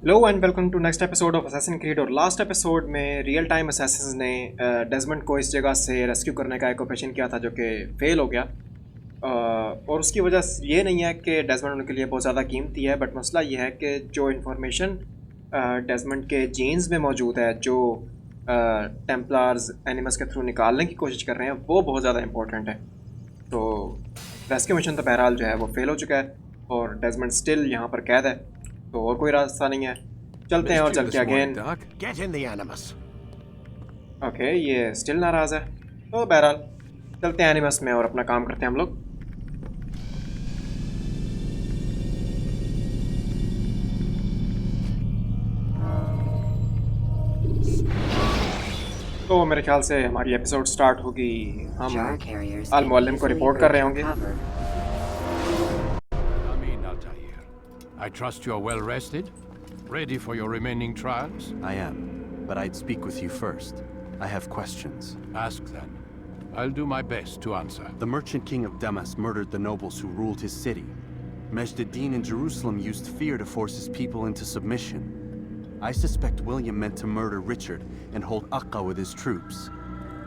Hello and welcome to next episode of Assassin Creed. और last episode में real time assassins ने Desmond को इस जगह से रेस्क्यू करने का एक ऑपरेशन किया था जो कि फेल हो गया। और उसकी वजह ये नहीं है कि डेजमंड उनके लिए बहुत ज़्यादा कीमती है, बट मसला ये है कि जो इन्फॉर्मेशन डेजमंड के जीन्स में मौजूद है, जो टेम्पलार्स एनिमल्स के थ्रू निकालने की कोशिश कर रहे हैं, वो बहुत ज़्यादा इंपॉर्टेंट है। तो रेस्क्यू मिशन तो बहरहाल जो है वो फेल हो चुका है और डेजमंड स्टिल यहाँ पर कैद है, तो और कोई रास्ता नहीं है। चलते हैं और चल के अगेन। ओके, ये स्टिल नाराज़ है, तो बहरहाल चलते हैं एनिमस में और अपना काम करते हैं हम लोग। तो मेरे ख्याल से हमारी एपिसोड स्टार्ट होगी। हम अल मुअल्लिम को रिपोर्ट कर रहे होंगे। I trust you are well rested, ready for your remaining trials? I am, but I'd speak with you first. I have questions. Ask then. I'll do my best to answer. The merchant king of Damas murdered the nobles who ruled his city. Majd-ad-Din in Jerusalem used fear to force his people into submission. I suspect William meant to murder Richard and hold Acre with his troops.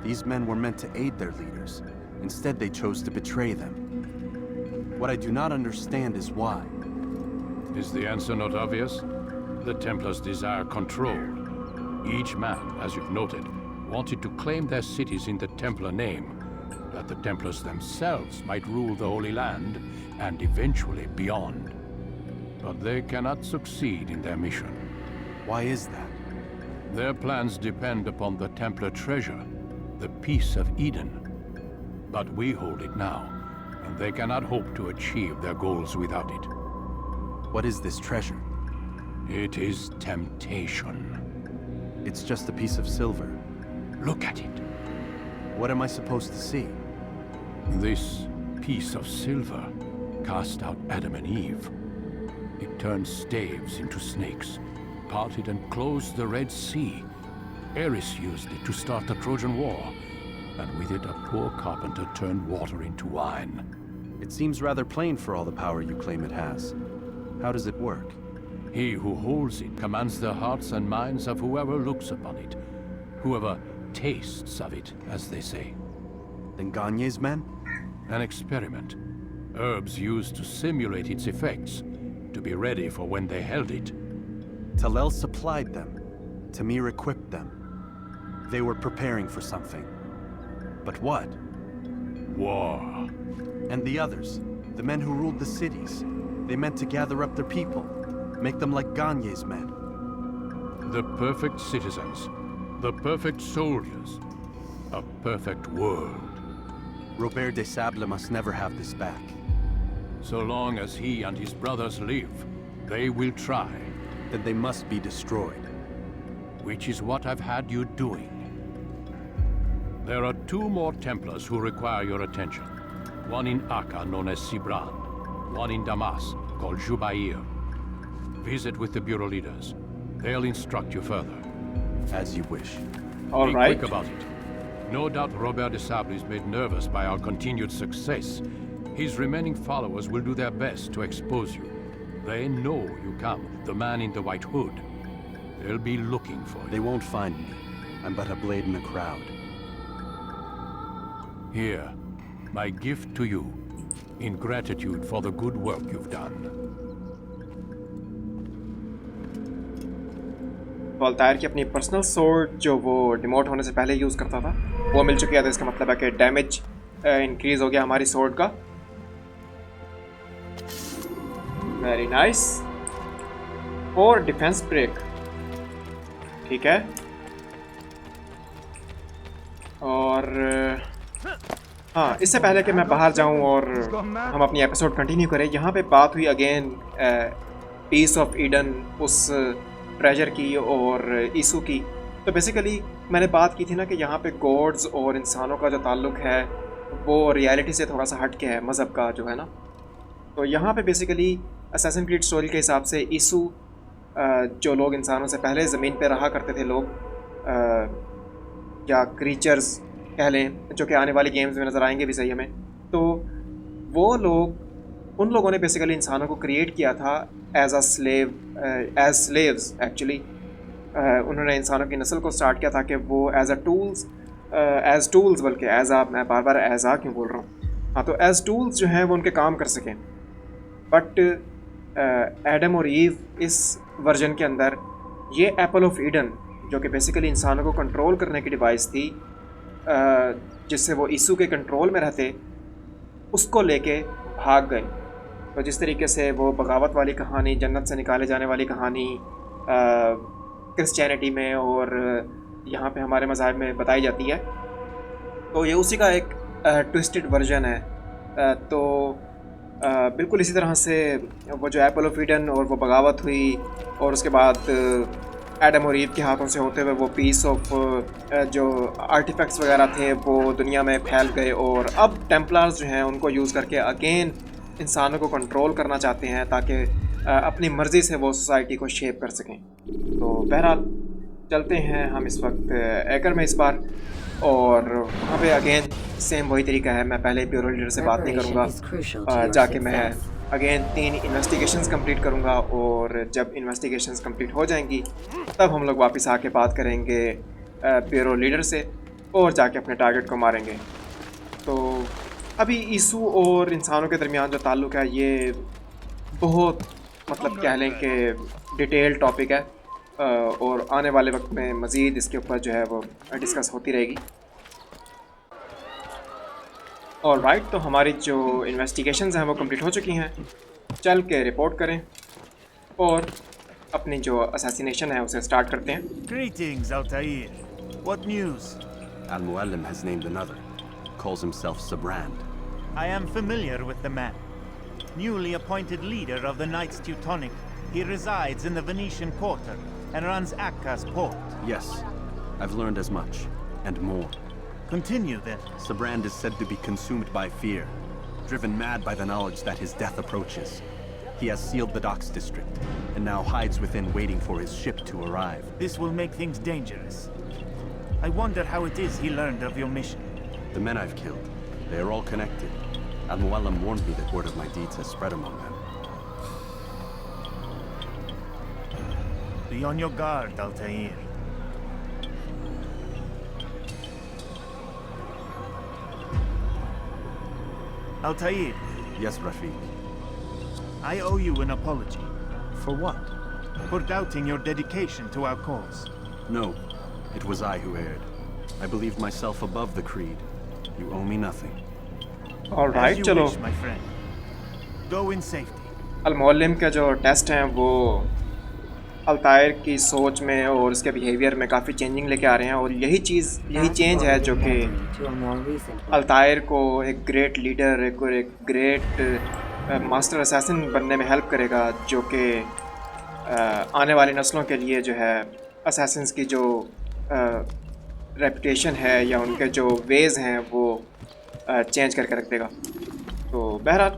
These men were meant to aid their leaders. Instead, they chose to betray them. What I do not understand is why. Is the answer not obvious? The Templars desire control. Each man, as you've noted, wanted to claim their cities in the Templar name, that the Templars themselves might rule the Holy Land and eventually beyond. But they cannot succeed in their mission. Why is that? Their plans depend upon the Templar treasure, the Peace of Eden. But we hold it now, and they cannot hope to achieve their goals without it. What is this treasure? It is temptation. It's just a piece of silver. Look at it. What am I supposed to see? This piece of silver cast out Adam and Eve. It turned staves into snakes, parted and closed the Red Sea. Ares used it to start the Trojan War, and with it a poor carpenter turned water into wine. It seems rather plain for all the power you claim it has. How does it work? He who holds it commands the hearts and minds of whoever looks upon it, whoever tastes of it, as they say. Then Gagne's men? An experiment. Herbs used to simulate its effects, to be ready for when they held it. Talel supplied them. Tamir equipped them. They were preparing for something. But what? War. And the others, the men who ruled the cities, they meant to gather up their people, make them like Gagne's men. The perfect citizens, the perfect soldiers, a perfect world. Robert de Sable must never have this back. So long as he and his brothers live, they will try. Then they must be destroyed. Which is what I've had you doing. There are 2 more Templars who require your attention. One in Acre known as Sibrand. One in Damas, called Jubair. Visit with the bureau leaders. They'll instruct you further. As you wish. All Be right. quick about it. No doubt Robert de Sable is made nervous by our continued success. His remaining followers will do their best to expose you. They know you come, the man in the white hood. They'll be looking for you. They won't find me. I'm but a blade in a crowd. Here, my gift to you. In gratitude for the good work you've done. तो अल्तायर की अपनी personal sword जो वो demote होने से पहले use करता था वो मिल चुकी है, तो इसका मतलब है कि डैमेज इंक्रीज हो गया हमारी सोर्ड का। Very nice. और डिफेंस ब्रेक, ठीक है। और हाँ, इससे पहले कि मैं बाहर जाऊं और हम अपनी एपिसोड कंटिन्यू करें, यहाँ पे बात हुई अगेन पीस ऑफ ईडन, उस ट्रेजर की और ईसू की। तो बेसिकली मैंने बात की थी ना कि यहाँ पे गॉड्स और इंसानों का जो ताल्लुक है वो रियलिटी से थोड़ा सा हट के है, मज़हब का जो है ना। तो यहाँ पे बेसिकली असैसिन क्रीड स्टोरी के हिसाब से ईसू जो लोग इंसानों से पहले ज़मीन पे रहा करते थे लोग या क्रीचर्स कह लें, जो कि आने वाली गेम्स में नज़र आएंगे भी सही हमें, तो वो लोग उन लोगों ने बेसिकली इंसानों को क्रिएट किया था एज स्लेव्स एक्चुअली। उन्होंने इंसानों की नस्ल को स्टार्ट किया था कि वो एज टूल्स बल्कि मैं बार बार एज क्यों बोल रहा हूँ, हाँ, तो एज टूल्स जो हैं वो उनके काम कर सकें। बट एडम और ईव इस वर्जन के अंदर ये एप्पल ऑफ ईडन जो कि बेसिकली इंसानों को कंट्रोल करने की डिवाइस थी, जिससे वो ईसू के कंट्रोल में रहते, उसको लेके भाग गए। तो जिस तरीके से वो बगावत वाली कहानी, जन्नत से निकाले जाने वाली कहानी क्रिश्चियनिटी में और यहाँ पे हमारे मज़हब में बताई जाती है, तो ये उसी का एक ट्विस्टेड वर्जन है। तो बिल्कुल इसी तरह से वो जो एप्पल ऑफ ईडन और वो बगावत हुई और उसके बाद एडम और ईव के हाथों से होते हुए वो पीस ऑफ जो आर्टिफैक्ट्स वगैरह थे वो दुनिया में फैल गए, और अब टेम्पलर्स जो हैं उनको यूज़ करके अगेन इंसानों को कंट्रोल करना चाहते हैं ताकि अपनी मर्ज़ी से वो सोसाइटी को शेप कर सकें। तो बहरहाल चलते हैं हम इस वक्त एक्र में इस बार, और वहाँ पे अगेन सेम वही तरीका है। मैं पहले ब्यूरो लीडर से बात नहीं करूँगा, जाके मैं अगेन 3 इन्वेस्टिगेशंस कंप्लीट करूँगा, और जब इन्वेस्टिगेशंस कंप्लीट हो जाएंगी तब हम लोग वापस आके बात करेंगे ब्यूरो लीडर से और जाके अपने टारगेट को मारेंगे। तो अभी ईसू और इंसानों के दरमियान जो ताल्लुक़ है ये बहुत मतलब कह लें कि डिटेल टॉपिक है, और आने वाले वक्त में मज़ीद इसके ऊपर जो है वो डिस्कस होती रहेगी। और राइट, तो हमारी जो इन्वेस्टिगेशंस हैं वो कंप्लीट हो चुकी हैं। चल के रिपोर्ट करें और अपनी जो असैसिनेशन है उसे स्टार्ट करते हैं। Greetings, Altaïr. What news? Al-Muallim has named another. Calls himself Sibrand. I am familiar with the man. Newly appointed leader of the Knights Teutonic, he resides in the Venetian Quarter and runs Acre's port. Yes, I've learned as much, and more. Continue then. Sibrand is said to be consumed by fear, driven mad by the knowledge that his death approaches. He has sealed the docks district, and now hides within waiting for his ship to arrive. This will make things dangerous. I wonder how it is he learned of your mission. The men I've killed, they are all connected. Al-Muallim warned me that word of my deeds has spread among them. Be on your guard, Altaïr. Altaïr, Yes, Rafiq. I owe you an apology. For what? For doubting your dedication to our cause. No, it was I who erred. I believed myself above the creed. You owe me nothing. All right, As you चलो wish, my friend. Go in safety. अल-मुअल्लिम का जो test हैं वो अल्तायर की सोच में और उसके बिहेवियर में काफ़ी चेंजिंग लेके आ रहे हैं, और यही चेंज है जो कि अल्तायर को एक ग्रेट लीडर, एक ग्रेट मास्टर असैसिन बनने में हेल्प करेगा, जो कि आने वाली नस्लों के लिए जो है असैसिन्स की जो रेपुटेशन है या उनके जो वेज़ हैं वो चेंज करके रख देगा। तो बहरहाल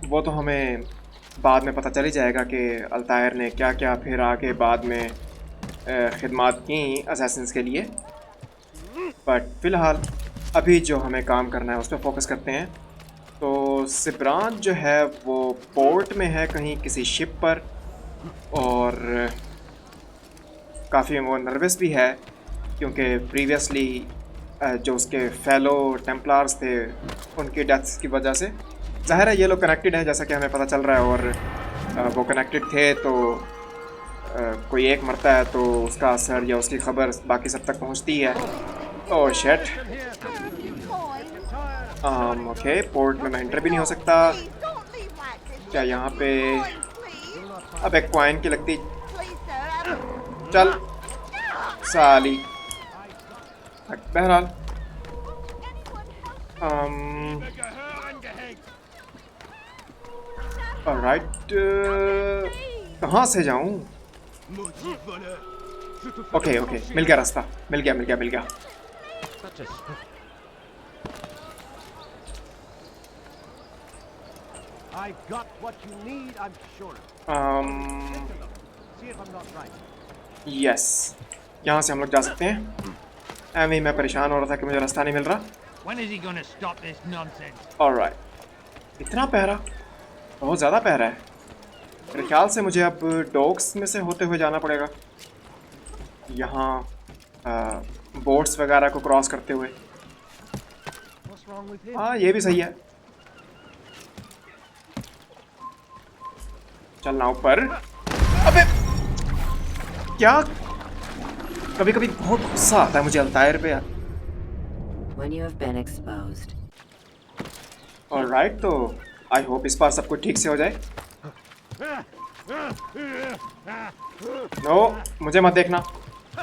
वो तो हमें बाद में पता चल ही जाएगा कि अल्तायर ने क्या क्या फिर आके बाद में खिदमात की असैसिन्स के लिए। बट फ़िलहाल अभी जो हमें काम करना है उस पर फोकस करते हैं। तो सिब्रांड जो है वो पोर्ट में है कहीं किसी शिप पर, और काफ़ी वो नर्वस भी है क्योंकि प्रीवियसली जो उसके फेलो टेम्पलार्स थे उनकी डेथ्स की वजह से ज़ाहिर है ये लोग कनेक्टेड हैं जैसा कि हमें पता चल रहा है, और वो कनेक्टेड थे तो कोई एक मरता है तो उसका असर या उसकी खबर बाकी सब तक पहुंचती है। ओह शिट, ओके, पोर्ट में मैं एंटर भी नहीं हो सकता। क्या यहाँ पे अब एक कॉइन की लगती, चल साली। बहरहाल ऑलराइट, कहाँ से जाऊँ? ओके ओके, मिल गया रास्ता, मिल गया। I got what you need, I'm sure. See if I'm not right. Yes, यहाँ से हम लोग जा सकते हैं। एमी मैं परेशान हो रहा था कि मुझे रास्ता नहीं मिल रहा। When is he gonna stop this nonsense? Alright, इतना पहरा, बहुत ज़्यादा पहरा है। मेरे ख्याल से मुझे अब डॉक्स में से होते हुए जाना पड़ेगा, यहाँ बोट्स वगैरह को क्रॉस करते हुए। हाँ, ये भी सही है। चलना ऊपर। अबे क्या, कभी कभी बहुत गुस्सा आता है मुझे अल्तायर पे यार। When you have been exposed. Alright, तो आई होप इस बार सब कुछ ठीक से हो जाए। नो, मुझे मत देखना,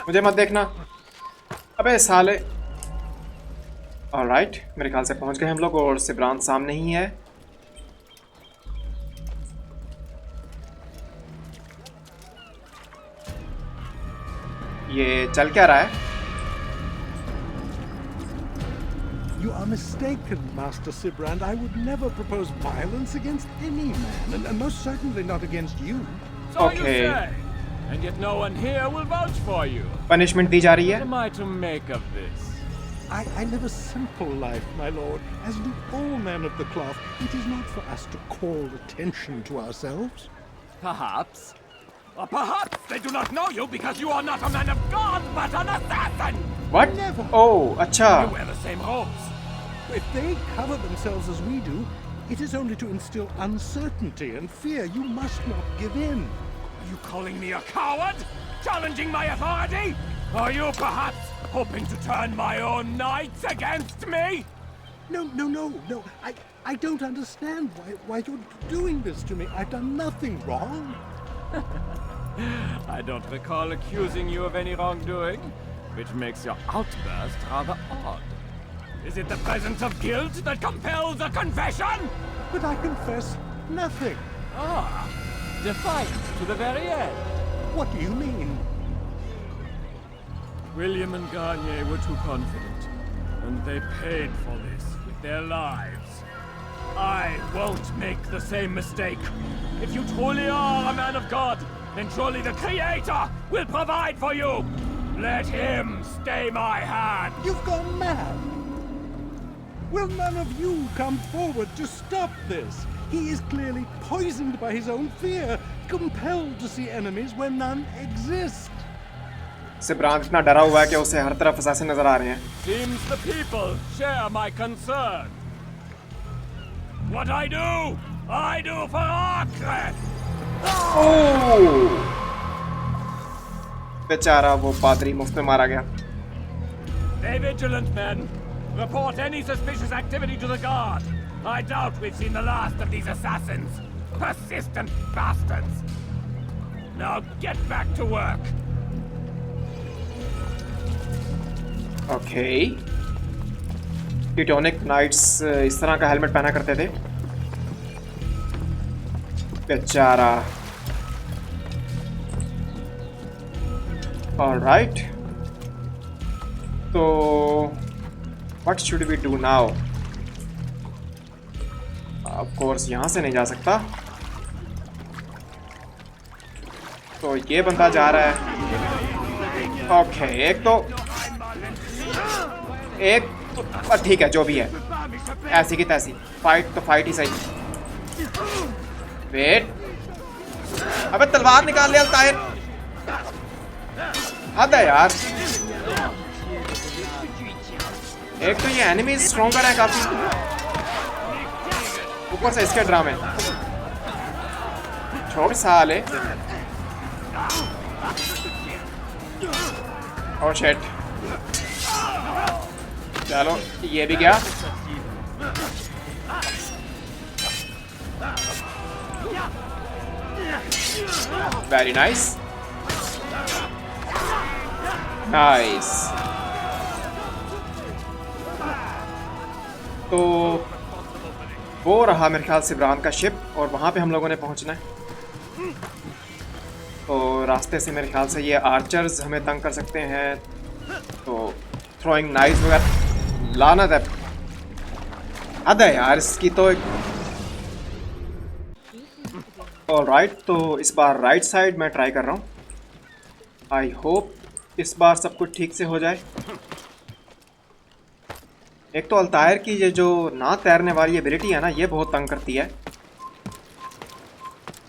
मुझे मत देखना। अबे साले। ऑलराइट, मेरे ख्याल से पहुंच गए हम लोग और सिब्रांड सामने ही है। ये चल क्या रहा है? You are mistaken, Master Sibrand. I would never propose violence against any man, and most certainly not against you. So Okay. you say, and yet no one here will vouch for you. Punishment दी जा रही What है। am I to make of this? I live a simple life, my lord, as do all men of the cloth. It is not for us to call attention to ourselves. Perhaps. Or perhaps they do not know you because you are not a man of God, but an assassin! What? Never. Oh, अच्छा। You wear the same robes. If they cover themselves as we do, it is only to instill uncertainty and fear. You must not give in. Are you calling me a coward? Challenging my authority? Are you perhaps hoping to turn my own knights against me? No. I don't understand why you're doing this to me. I've done nothing wrong. I don't recall accusing you of any wrongdoing, which makes your outburst rather odd. Is it the presence of guilt that compels a confession? But I confess nothing. Ah, defiant to the very end. What do you mean? William and Garnier were too confident, and they paid for this with their lives. I won't make the same mistake. If you truly are a man of God, then surely the Creator will provide for you. Let him stay my hand. You've gone mad. Will none of you come forward to stop this? He is clearly poisoned by his own fear, compelled to see enemies where none exist. सिब्रांड इतना डरा हुआ है कि उसे हर तरफ assassin नजर आ रहे हैं। Seems the people share my concern. What I do for Acre. बेचारा वो पादरी मुफ्त में मारा गया। Stay vigilant, men. Report any suspicious activity to the guard. I doubt we've seen the last of these assassins. Persistent bastards. Now get back to work. Okay. Teutonic knights इस तरह का हेलमेट पहना करते थे। बेचारा। ऑलराइट, तो what should we do now? Of course यहाँ से नहीं जा सकता, तो ये बंदा जा रहा है। ओके, एक ठीक है, जो भी है ऐसी की तैसी। फाइट तो फाइट ही सही। वेट, अबे तलवार निकाल लिया अल्ताइर। हद है यार। एक तो ये एनिमी स्ट्रॉन्गर है काफी, ऊपर से इसके ड्रामे। छोड़ साले। और शिट, चलो ये भी गया। Very nice nice. तो वो रहा मेरे ख्याल से सिब्रांड का शिप, और वहाँ पे हम लोगों ने पहुँचना है। तो रास्ते से मेरे ख्याल से ये आर्चर्स हमें तंग कर सकते हैं, तो थ्रोइंग नाइफ्स वगैरह। लानत है, हद है यार इसकी तो। ऑलराइट, तो इस बार राइट साइड मैं ट्राई कर रहा हूँ। आई होप इस बार सब कुछ ठीक से हो जाए। एक तो अल्तायर की ये जो ना तैरने वाली एबिलिटी है ना, ये बहुत तंग करती है।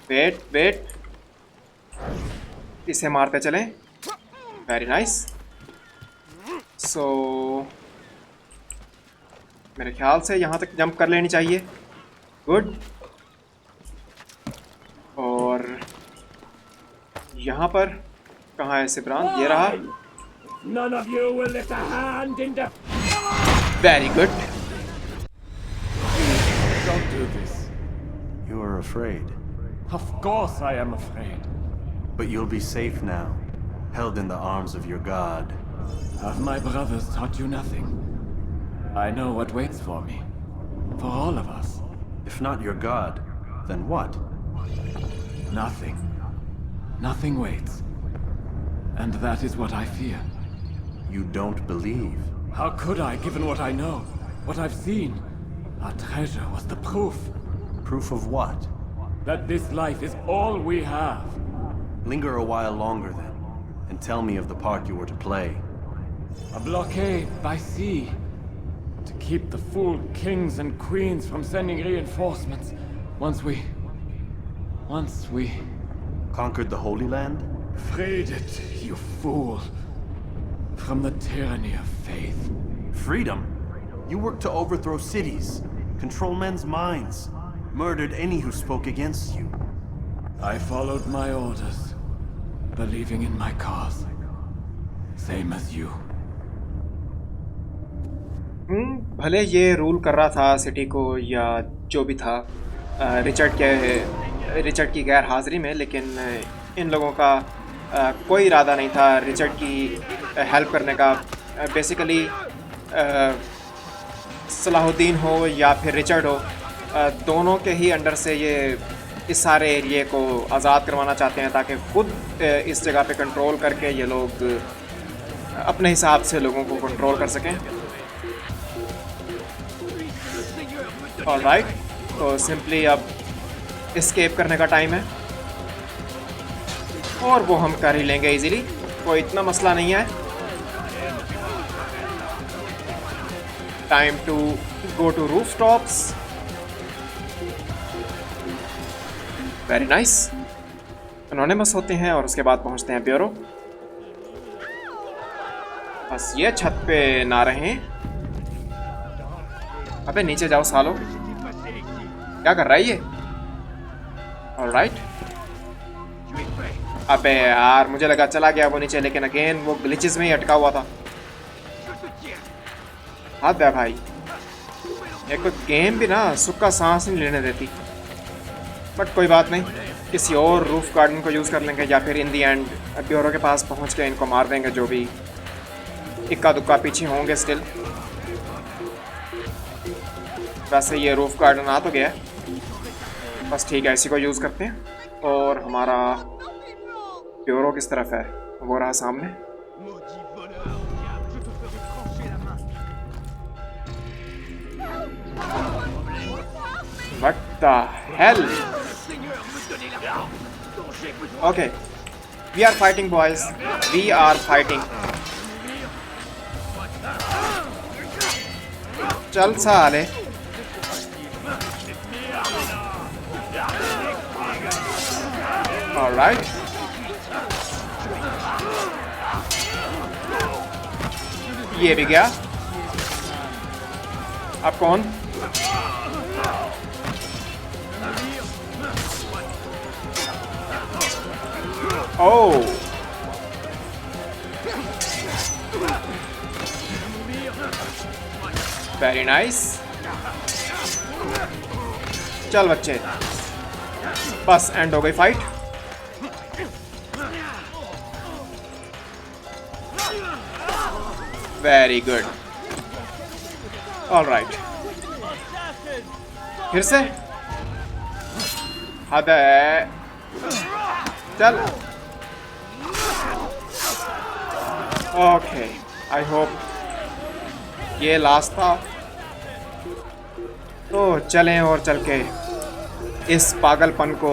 वेट वेट, इसे मारते चलें। Very nice. सो मेरे ख्याल से यहाँ तक जंप कर लेनी चाहिए। गुड। और यहाँ पर कहाँ है सिब्रांड? ये रहा। None of you will lift a hand in the... very good. Don't do this. You are afraid. Of course I am afraid. But you'll be safe now, held in the arms of your god. Have my brothers taught you nothing? I know what waits for me. For all of us. If not your god, then what? Nothing. Nothing waits. And that is what I fear. You don't believe. How could I, given what I know? What I've seen? Our treasure was the proof. Proof of what? That this life is all we have. Linger a while longer then, and tell me of the part you were to play. A blockade by sea. To keep the fool kings and queens from sending reinforcements. Once we... Conquered the Holy Land? freed it, you fool. From the tyranny of faith. Freedom? You worked to overthrow cities, control men's minds, murdered any who spoke against you. I followed my orders, believing in my cause. Same as you. भले ये rule कर रहा था city को या जो भी था रिचर्ड की गैर हाजिरी में, लेकिन इन लोगों का कोई इरादा नहीं था रिचर्ड की हेल्प करने का। बेसिकली सलाहुद्दीन हो या फिर रिचर्ड हो, दोनों के ही अंडर से ये इस सारे एरिए को आज़ाद करवाना चाहते हैं ताकि खुद इस जगह पे कंट्रोल करके ये लोग अपने हिसाब से लोगों को कंट्रोल कर सकें। ऑलराइट, तो सिंपली अब एस्केप करने का टाइम है और वो हम कर ही लेंगे इजीली, कोई इतना मसला नहीं है। Time to go to rooftops. Very nice. Anonymous होते हैं और उसके बाद पहुंचते हैं ब्यूरो। बस ये छत पे ना रहें। अबे नीचे जाओ सालो, क्या कर रहा है ये? ऑलराइट। अबे यार मुझे लगा चला गया वो नीचे, लेकिन अगेन वो ग्लिचेस में ही अटका हुआ था। हाथ दे भाई, एक तो गेम भी ना सुक्का सांस नहीं लेने देती। बट कोई बात नहीं, किसी और रूफ गार्डन को यूज़ कर लेंगे या फिर इन दी एंड ब्यूरो के पास पहुंच के इनको मार देंगे, जो भी इक्का दुक्का पीछे होंगे स्टिल। वैसे ये रूफ गार्डन आ तो गया, बस ठीक है, इसी को यूज़ करते हैं। और हमारा ब्यूरो किस तरफ है? वो रहा सामने। What the hell? Okay, we are fighting, boys. We are fighting. चल साले। All right. ये भी गया। अब कौन? Oh. Very nice. चल बच्चे, बस एंड हो गई फाइट। Very good. ऑलराइट, फिर से हद है। चल ओके, आई होप ये लास्ट था। तो चलें और चल के इस पागलपन को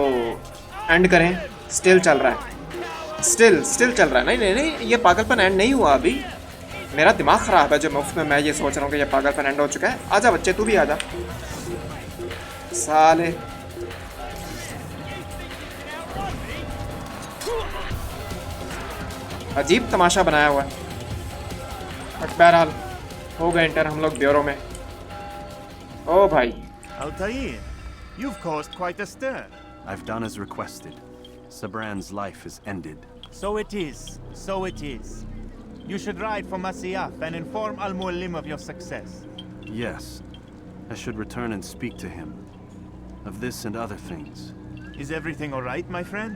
एंड करें। स्टिल चल रहा है, स्टिल चल रहा है। नहीं नहीं नहीं, ये पागलपन एंड नहीं हुआ अभी। मेरा दिमाग ख़राब है जो मुफ्त में मैं ये सोच रहा हूँ कि ये पागलपन एंड हो चुका है। आजा बच्चे, तू भी आजा साले। अजीब तमाशा बनाया हुआ है। बट बहरहाल हो गए इंटर हम लोग ब्यूरो में। ओ भाई, Altaïr, you've caused quite a stir. I've done as requested. Sibrand's life is ended. So it is. So it is. You should ride for Masyaf and inform Al-Muallim of your success. Yes. I should return and speak to him. Of this and other things. Is everything all right, my friend?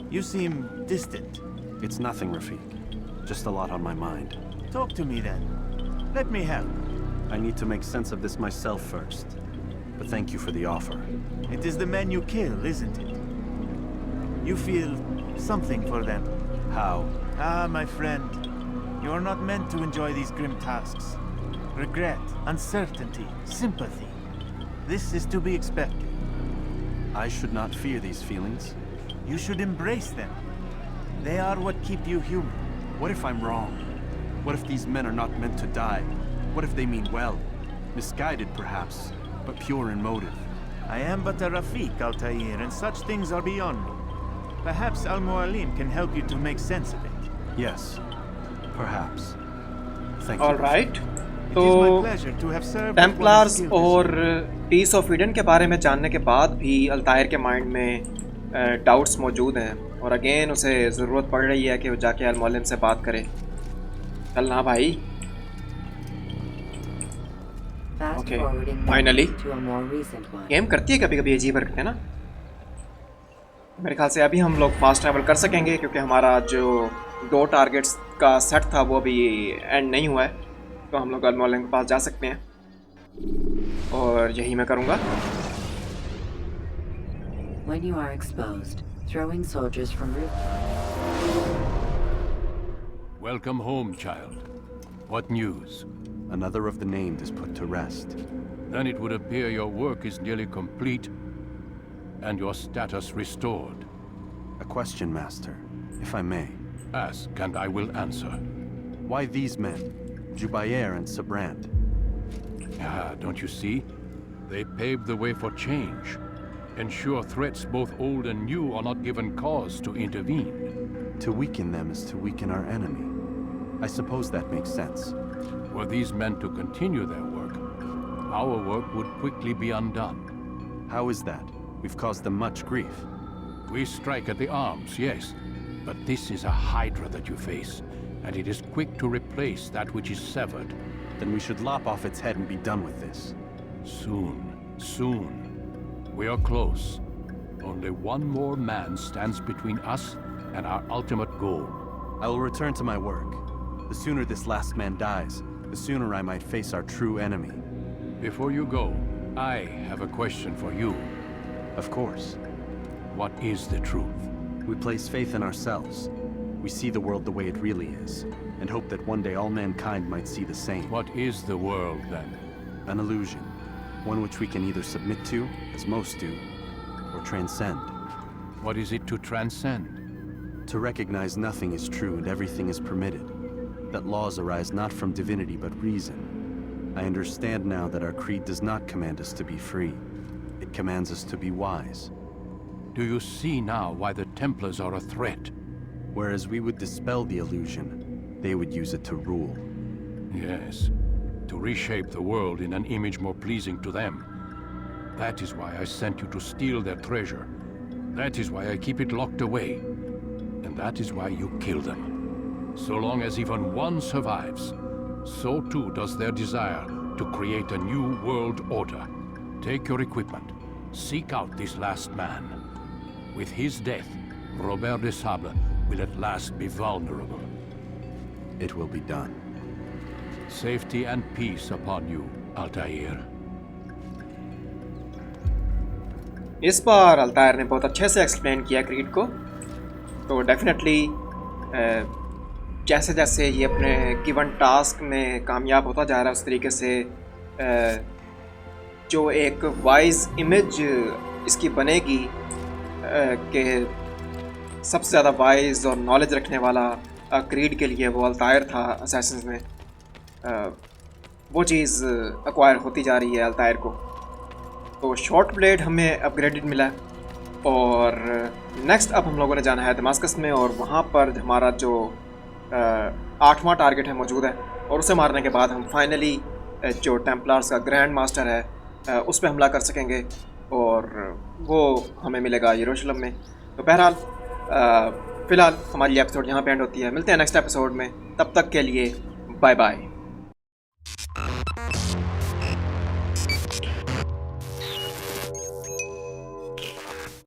You seem distant. It's nothing, Rafiq. Just a lot on my mind. Talk to me then. Let me help. I need to make sense of this myself first. But thank you for the offer. It is the men you kill, isn't it? You feel something for them. How? Ah, my friend. You are not meant to enjoy these grim tasks. Regret, uncertainty, sympathy. This is to be expected. I should not fear these feelings. You should embrace them. They are what keep you human. What if I'm wrong? What if these men are not meant to die? What if they mean well? Misguided, perhaps, but pure in motive. I am but a Rafiq, Altaïr, and such things are beyond me. Perhaps Al-Muallim can help you to make sense of it. Yes, perhaps. Thank you. All right. It तो is my pleasure to have served with one as Templars skilled as और you. Piece of Eden के बारे में जानने के बाद भी अल्तायर के माइंड में डाउट्स मौजूद हैं और अगेन उसे ज़रूरत पड़ रही है कि वो जाके अल-मुअल्लिम से बात करे। चल ना भाई। Fast Okay, forwarding finally. to a more recent one. Game करती है कभी कभी अजीब हरकतें ना। मेरे ख्याल से अभी हम लोग फास्ट ट्रैवल कर सकेंगे क्योंकि हमारा जो 2 टारगेट्स का सेट था वो अभी एंड नहीं हुआ है, तो हम लोग अल-मुअल्लिम के पास जा सकते हैं और यही मैं करूँगा। When you are exposed, throwing soldiers from roof. Welcome home, child. What news? Another of the named is put to rest. Then it would appear your work is nearly complete and your status restored. A question, Master, if I may. Ask and I will answer. Why these men? Jubair and Sibrand. Ah, don't you see? They paved the way for change. Ensure threats both old and new are not given cause to intervene. To weaken them is to weaken our enemy. I suppose that makes sense. Were these men to continue their work, our work would quickly be undone. How is that? We've caused them much grief. We strike at the arms, yes, but this is a hydra that you face, and it is quick to replace that which is severed. Then we should lop off its head and be done with this. Soon, soon. We are close. Only one more man stands between us and our ultimate goal. I will return to my work. The sooner this last man dies, the sooner I might face our true enemy. Before you go, I have a question for you. Of course. What is the truth? We place faith in ourselves. We see the world the way it really is, and hope that one day all mankind might see the same. What is the world, then? An illusion. One which we can either submit to, as most do, or transcend. What is it to transcend? To recognize nothing is true and everything is permitted. That laws arise not from divinity but reason. I understand now that our creed does not command us to be free. It commands us to be wise. Do you see now why the Templars are a threat? Whereas we would dispel the illusion, they would use it to rule. Yes, to reshape the world in an image more pleasing to them. That is why I sent you to steal their treasure. That is why I keep it locked away. And that is why you kill them. So long as even one survives, so too does their desire to create a new world order. Take your equipment. Seek out this last man. With his death, Robert de Sable will at last be vulnerable. It will be done. Safety and peace upon you, Altaïr. इस बार अल्तायर ने बहुत अच्छे से explain किया creed को, तो definitely जैसे जैसे ये अपने गिवन टास्क में कामयाब होता जा रहा है उस तरीके से जो एक वाइज इमेज इसकी बनेगी के सबसे ज़्यादा वाइज और नॉलेज रखने वाला क्रीड के लिए वो अल्तायर था असैसिन्स में। वो चीज़ एक्वायर होती जा रही है अल्तायर को। तो शॉर्ट ब्लेड हमें अपग्रेडेड मिला है और नेक्स्ट अब हम लोगों ने जाना है दमास्कस में और वहाँ पर हमारा जो 8वां टारगेट है मौजूद है और उसे मारने के बाद हम फाइनली जो टेम्पलार्स का ग्रैंड मास्टर है उस पर हमला कर सकेंगे और वो हमें मिलेगा यरूशलेम में। तो बहरहाल फ़िलहाल हमारी एपिसोड यहाँ पे एंड होती है। मिलते हैं नेक्स्ट एपिसोड में, तब तक के लिए बाय बाय।